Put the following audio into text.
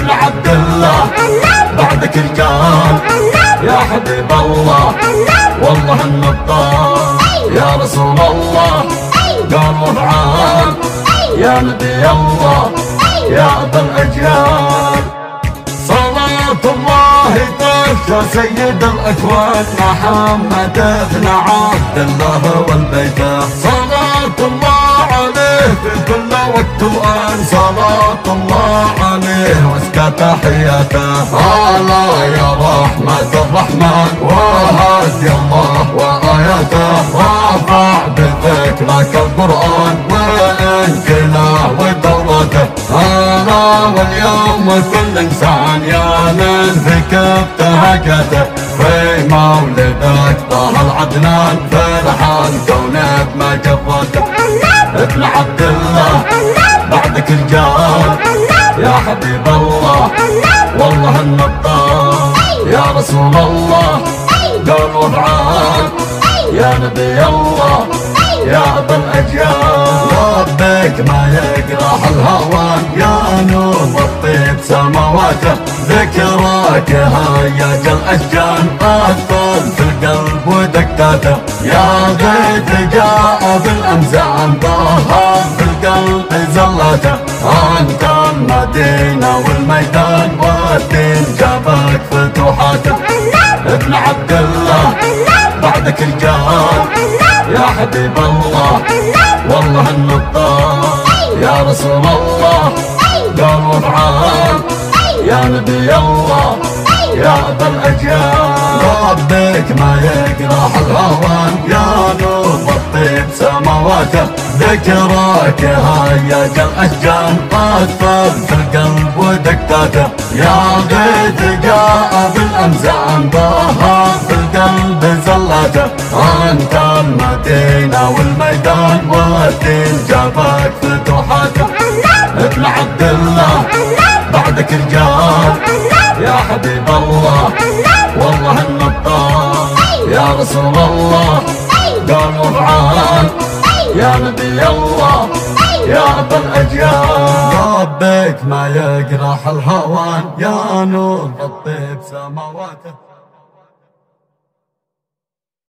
ابن عبد الله بعدك رجال يا حبيب الله والله النطال يا رسول الله قال وافعال يا نبي الله يا أبا الأجيال. صلاة الله يا سيد الأكوان محمد بن عبد الله والبيت. صلاة الله عليه في كل وقت وآن. صلاة الله عليه وازكى تحياته. الله يا رحمة الرحمن وهدي الله وآياته. رافع بذكرك القرآن وإنجيله ودورته. أنا واليوم كل إنسان يا من في ابتهجته. في مولدك طه العدنان فرحان كونه بمجرته. ابن عبد الله بعدك رجال يا حبيب الله والله النطال يا رسول الله قال وافعال يا نبي الله يا أبا الأجيال. ربك ما يقرح الهوان يا نور الطيب سماواته. ذكرك هيج الأشجان أثر في القلب ودكاته. يا غيث جاء بالأمزان ظهر في القلب زلاته. أنت المدينة والميدان والدين جابك فتوحاته. ابن عبد الله بعدك رجال يا حبيب الله والله النطال يا رسول الله قال وافعال يا نبي الله يا أبا الأجيال. ربك ما يقرح الهوان يا نور الطيب سماواته. ذكرك هيج الأشجان أثر في القلب ودكاته. يا غيث جاء بالأمزان ظهر في القلب زلاته. أنت المدينة والميدان والدين جابك فتوحاته. ابن عبد الله بعدك رجال يا حبيب الله والله النطال يا رسول الله قال وافعال يا نبي الله يا أبا الأجيال. ربك ما يقرح الهوان يا نور الطيب سماواته.